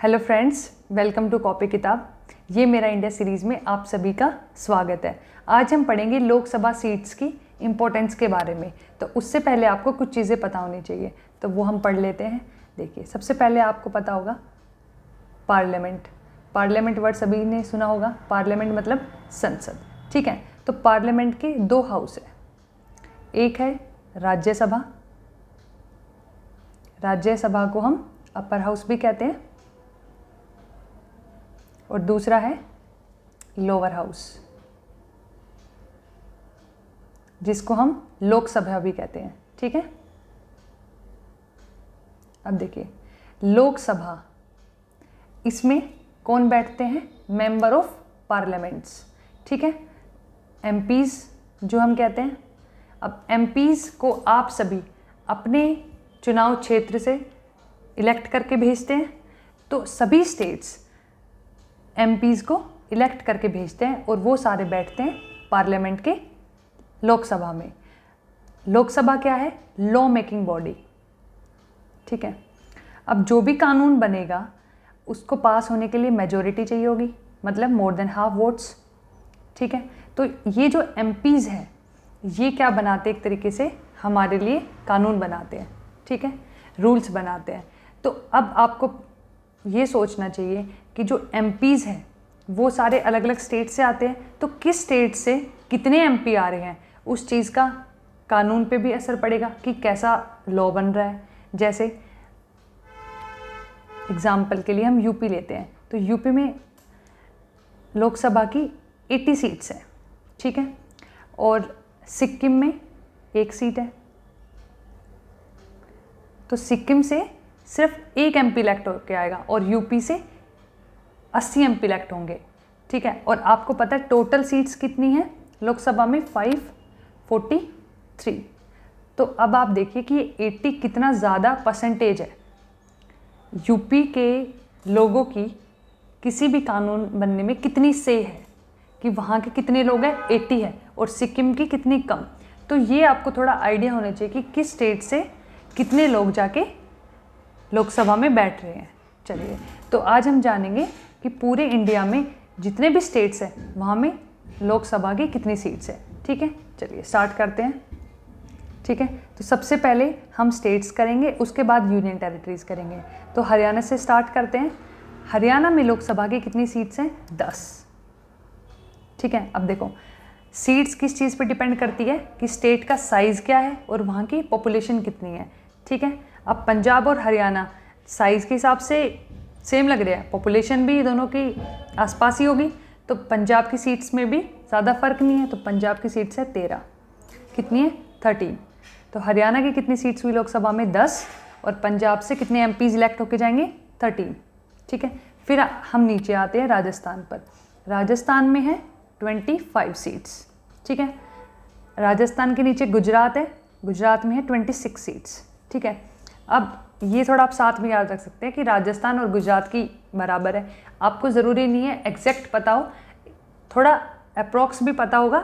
Hello friends, welcome to copy किताब। ये मेरा इंडिया सीरीज़ में आप सभी का स्वागत है। आज हम पढ़ेंगे लोकसभा सीट्स की इम्पोर्टेंस के बारे में। तो उससे पहले आपको कुछ चीज़ें पता होनी चाहिए, तो वो हम पढ़ लेते हैं। देखिए, सबसे पहले आपको पता होगा पार्लियामेंट। पार्लियामेंट वर्ड सभी ने सुना होगा। पार्लियामेंट मतलब संसद, ठीक है। तो पार्लियामेंट के दो हाउस है। एक है राज्यसभा, राज्यसभा को हम अपर हाउस भी कहते हैं, और दूसरा है लोअर हाउस, जिसको हम लोकसभा भी कहते हैं, ठीक है। अब देखिए, लोकसभा, इसमें कौन बैठते हैं? मेंबर ऑफ पार्लियामेंट्स, ठीक है। एमपीज जो हम कहते हैं। अब एमपीज को आप सभी अपने चुनाव क्षेत्र से इलेक्ट करके भेजते हैं। तो सभी स्टेट्स एमपीज को इलेक्ट करके भेजते हैं और वो सारे बैठते हैं पार्लियामेंट के लोकसभा में। लोकसभा क्या है? लॉ मेकिंग बॉडी, ठीक है। अब जो भी कानून बनेगा उसको पास होने के लिए मेजॉरिटी चाहिए होगी, मतलब मोर देन हाफ वोट्स, ठीक है। तो ये जो एमपीज हैं ये क्या बनाते हैं? एक तरीके से हमारे लिए कानून बनाते हैं, ठीक है, रूल्स बनाते हैं। तो अब आपको ये सोचना चाहिए कि जो एमपीज हैं वो सारे अलग अलग स्टेट से आते हैं, तो किस स्टेट से कितने एमपी आ रहे हैं उस चीज़ का कानून पे भी असर पड़ेगा कि कैसा लॉ बन रहा है। जैसे एग्जाम्पल के लिए हम यूपी लेते हैं, तो यूपी में लोकसभा की 80 सीट्स हैं, ठीक है, और सिक्किम में 1 सीट है। तो सिक्किम से सिर्फ 1 एमपी इलेक्ट होकर आएगा और यूपी से 80 एमपी इलेक्ट होंगे, ठीक है। और आपको पता है टोटल सीट्स कितनी हैं लोकसभा में? 543। तो अब आप देखिए कि ये 80 कितना ज़्यादा परसेंटेज है। यूपी के लोगों की किसी भी कानून बनने में कितनी से है कि वहाँ के कितने लोग हैं? 80 है, और सिक्किम की कितनी कम। तो ये आपको थोड़ा आइडिया होना चाहिए कि किस स्टेट से कितने लोग जाके लोकसभा में बैठ रहे हैं। चलिए, तो आज हम जानेंगे कि पूरे इंडिया में जितने भी स्टेट्स हैं वहाँ में लोकसभा की कितनी सीट्स हैं, ठीक है। चलिए स्टार्ट करते हैं, ठीक है। तो सबसे पहले हम स्टेट्स करेंगे, उसके बाद यूनियन टेरिटरीज करेंगे। तो हरियाणा से स्टार्ट करते हैं। हरियाणा में लोकसभा की कितनी सीट्स हैं? 10, ठीक है। अब देखो, सीट्स किस चीज़ पे डिपेंड करती है कि स्टेट का साइज़ क्या है और वहाँ की पॉपुलेशन कितनी है, ठीक है। अब पंजाब और हरियाणा साइज़ के हिसाब से सेम लग रहा है, पॉपुलेशन भी दोनों की आसपास ही होगी, तो पंजाब की सीट्स में भी ज़्यादा फर्क नहीं है। तो पंजाब की सीट्स है 13, कितनी है? 13। तो हरियाणा की कितनी सीट्स हुई लोकसभा में? 10, और पंजाब से कितने एमपीज इलेक्ट होके जाएंगे? 13, ठीक है। फिर हम नीचे आते हैं राजस्थान पर। राजस्थान में है 25 सीट्स, ठीक है। राजस्थान के नीचे गुजरात है, गुजरात में है 26 सीट्स, ठीक है। अब ये थोड़ा आप साथ में याद रख सकते हैं कि राजस्थान और गुजरात की बराबर है। आपको ज़रूरी नहीं है एग्जैक्ट पता हो, थोड़ा अप्रॉक्स भी पता होगा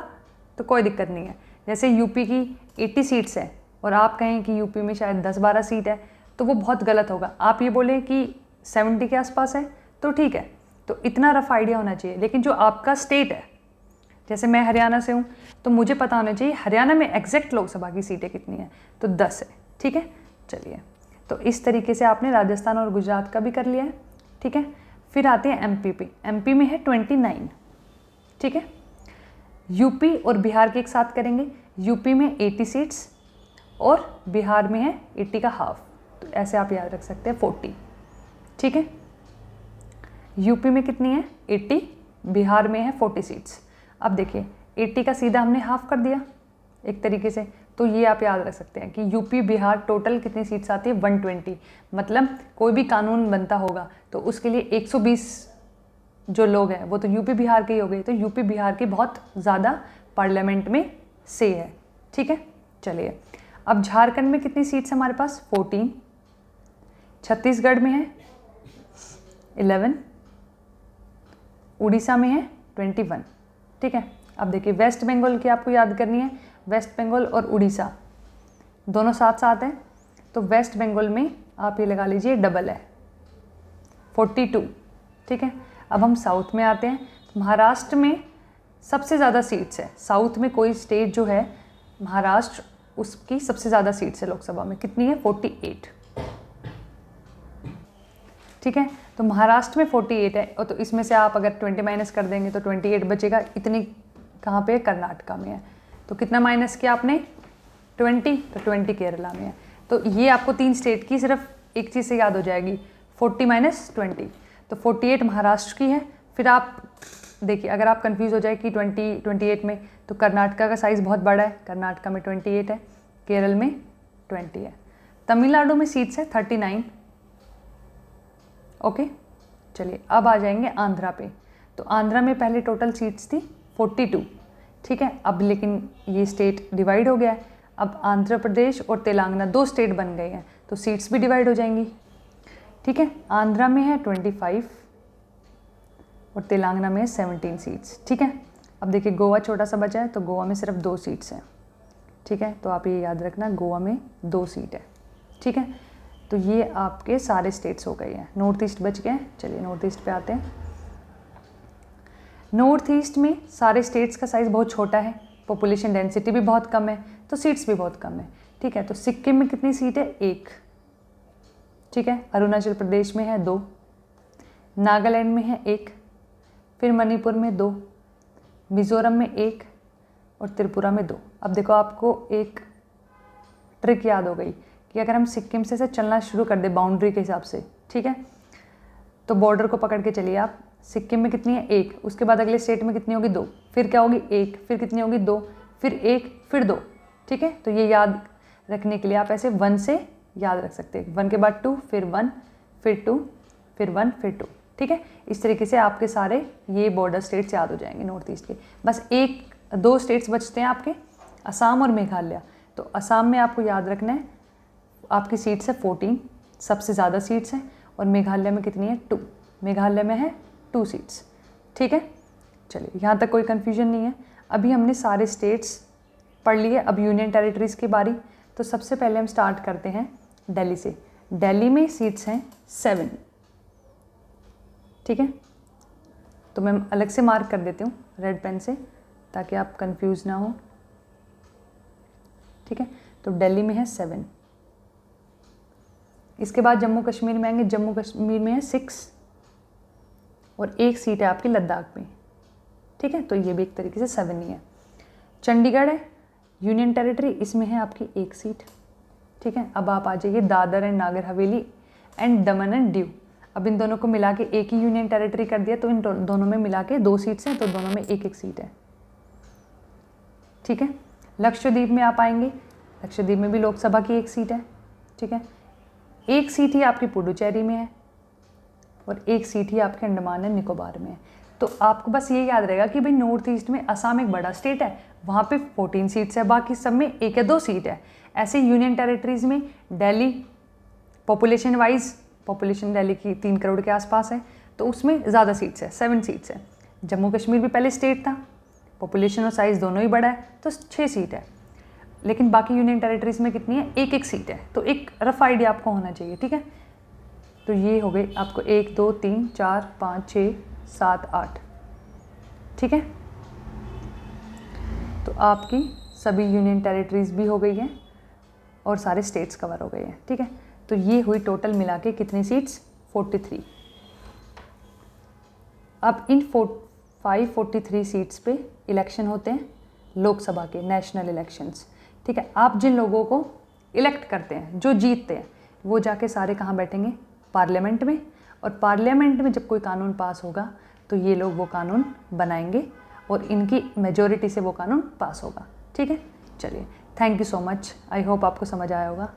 तो कोई दिक्कत नहीं है। जैसे यूपी की 80 सीट्स है और आप कहें कि यूपी में शायद 10-12 सीट है, तो वो बहुत गलत होगा। आप ये बोलें कि 70 के आसपास है तो ठीक है। तो इतना रफ आइडिया होना चाहिए। लेकिन जो आपका स्टेट है, जैसे मैं हरियाणा से हूँ, तो मुझे पता होना चाहिए हरियाणा में एग्जैक्ट लोकसभा की सीटें कितनी हैं, तो 10 है, ठीक है। चलिए, तो इस तरीके से आपने राजस्थान और गुजरात का भी कर लिया है, ठीक है। फिर आते हैं एमपी पे। एमपी में है 29, ठीक है। यूपी और बिहार के एक साथ करेंगे। यूपी में 80 सीट्स और बिहार में है 80 का हाफ, तो ऐसे आप याद रख सकते हैं 40, ठीक है। यूपी में कितनी है? 80, बिहार में है 40 सीट्स। अब देखिए, 80 का सीधा हमने हाफ कर दिया एक तरीके से, तो ये आप याद रख सकते हैं कि यूपी बिहार टोटल कितनी सीट्स आती है? 120। मतलब कोई भी कानून बनता होगा तो उसके लिए 120 जो लोग हैं वो तो यूपी बिहार के ही हो गए। तो यूपी बिहार की बहुत ज़्यादा पार्लियामेंट में से है, ठीक है। चलिए, अब झारखंड में कितनी सीट्स हमारे पास? 14। छत्तीसगढ़ में है 11, उड़ीसा में है 21, ठीक है। अब देखिए, वेस्ट बंगाल की आपको याद करनी है। वेस्ट बंगाल और उड़ीसा दोनों साथ साथ हैं, तो वेस्ट बंगाल में आप ये लगा लीजिए डबल है, 42, ठीक है। अब हम साउथ में आते हैं। महाराष्ट्र में सबसे ज़्यादा सीट्स है। साउथ में कोई स्टेट जो है महाराष्ट्र, उसकी सबसे ज़्यादा सीट्स है लोकसभा में। कितनी है? 48, ठीक है। तो महाराष्ट्र में 48 है, और तो इसमें से आप अगर 20 माइनस कर देंगे तो 28 बचेगा। इतनी कहाँ पे है? कर्नाटका में है। तो कितना माइनस किया आपने? 20, तो 20 केरला में है। तो ये आपको 3 स्टेट की सिर्फ एक चीज़ से याद हो जाएगी, 40 माइनस 20, तो 48 महाराष्ट्र की है। फिर आप देखिए, अगर आप कंफ्यूज हो जाए कि 28 में, तो कर्नाटका का साइज़ बहुत बड़ा है। कर्नाटका में 28 है, केरल में 20 है। तमिलनाडु में सीट्स है 39। ओके, चलिए अब आ जाएंगे आंध्रा पे। तो आंध्रा में पहले टोटल सीट्स थी 42, ठीक है। अब लेकिन ये स्टेट डिवाइड हो गया है। अब आंध्र प्रदेश और तेलंगाना 2 स्टेट बन गए हैं, तो सीट्स भी डिवाइड हो जाएंगी, ठीक है। आंध्रा में है 25 और तेलंगाना में है 17 सीट्स, ठीक है। अब देखिए गोवा छोटा सा बचा है, तो गोवा में सिर्फ 2 सीट्स हैं, ठीक है। तो आप ये याद रखना, गोवा में 2 सीट है, ठीक है। तो ये आपके सारे स्टेट्स हो गए हैं। नॉर्थ ईस्ट बच गए हैं। चलिए नॉर्थ ईस्ट पे आते हैं। नॉर्थ ईस्ट में सारे स्टेट्स का साइज़ बहुत छोटा है, पॉपुलेशन डेंसिटी भी बहुत कम है, तो सीट्स भी बहुत कम है, ठीक है। तो सिक्किम में कितनी सीट है? 1, ठीक है। अरुणाचल प्रदेश में है 2, नागालैंड में है 1, फिर मणिपुर में 2, मिज़ोरम में 1 और त्रिपुरा में 2। अब देखो आपको एक ट्रिक याद हो गई कि अगर हम सिक्किम से चलना शुरू कर दे बाउंड्री के हिसाब से, ठीक है, तो बॉर्डर को पकड़ के चलिए आप। सिक्किम में कितनी है? 1, उसके बाद अगले स्टेट में कितनी होगी? 2, फिर क्या होगी? 1, फिर कितनी होगी? 2, फिर 1, फिर 2, ठीक है। तो ये याद रखने के लिए आप ऐसे 1 से याद रख सकते हैं। 1 के बाद 2, फिर 1, फिर 2, फिर 1, फिर 2, ठीक है। इस तरीके से आपके सारे ये बॉर्डर स्टेट्स याद हो जाएंगे नॉर्थ ईस्ट के। बस 1-2 स्टेट्स बचते हैं आपके, असम और मेघालय। तो असम में आपको याद रखना है, आपकी सीट्स है 14, सबसे ज़्यादा सीट्स हैं। और मेघालय में कितनी है? 2, मेघालय में है 2 सीट्स, ठीक है। चलिए यहाँ तक कोई कन्फ्यूजन नहीं है। अभी हमने सारे स्टेट्स पढ़ लिए, अब यूनियन टेरिटरीज़ की बारी। तो सबसे पहले हम स्टार्ट करते हैं दिल्ली से। दिल्ली में सीट्स हैं 7, ठीक है। तो मैं अलग से मार्क कर देती हूँ रेड पेन से, ताकि आप कंफ्यूज ना हो, ठीक है। तो दिल्ली में है 7। इसके बाद जम्मू कश्मीर में आएंगे। जम्मू कश्मीर में है 6 और 1 सीट है आपकी लद्दाख में, ठीक है। तो ये भी एक तरीके से 7 ही है। चंडीगढ़ है यूनियन टेरिटरी, इसमें है आपकी 1 सीट, ठीक है। अब आप आ जाइए Dadar and Nagar Haveli and Daman and Diu. अब इन दोनों को मिला के एक ही यूनियन टेरिटरी कर दिया, तो इन दोनों में मिला के 2 सीट्स हैं, तो दोनों में 1-1 सीट है, ठीक है। लक्षद्वीप में आप आएंगे। लक्षद्वीप में भी लोकसभा की 1 सीट है, ठीक है। 1 सीट ही आपकी पुडुचेरी में है और 1 सीट ही आपके अंडमान एंड निकोबार में है। तो आपको बस ये याद रहेगा कि भाई नॉर्थ ईस्ट में असम एक बड़ा स्टेट है, वहाँ पे 14 सीट्स है, बाकी सब में 1 या 2 सीट है। ऐसे यूनियन टेरिटरीज़ में Delhi population wise, population Delhi की 3 करोड़ के आसपास है, तो उसमें ज़्यादा सीट्स है, 7 सीट्स है। जम्मू कश्मीर भी पहले स्टेट था, पॉपुलेशन और साइज़ दोनों ही बड़ा है, तो 6 सीट है। लेकिन बाकी यूनियन टेरिटरीज़ में कितनी है? 1-1 सीट है। तो एक रफ आइडिया आपको होना चाहिए, ठीक है। तो ये हो गए आपको 1, 2, 3, 4, 5, 6, 7, 8, ठीक है। तो आपकी सभी यूनियन टेरिटरीज़ भी हो गई हैं और सारे स्टेट्स कवर हो गए हैं, ठीक है। तो ये हुई टोटल मिला के कितनी सीट्स? 43। अब इन 543 सीट्स पे इलेक्शन होते हैं लोकसभा के, नेशनल इलेक्शंस, ठीक है। आप जिन लोगों को इलेक्ट करते हैं, जो जीतते हैं, वो जाके सारे कहाँ बैठेंगे? पार्लियामेंट में। और पार्लियामेंट में जब कोई कानून पास होगा तो ये लोग वो कानून बनाएंगे और इनकी मेजॉरिटी से वो कानून पास होगा, ठीक है। चलिए, thank you so much. I hope आपको समझ आया होगा।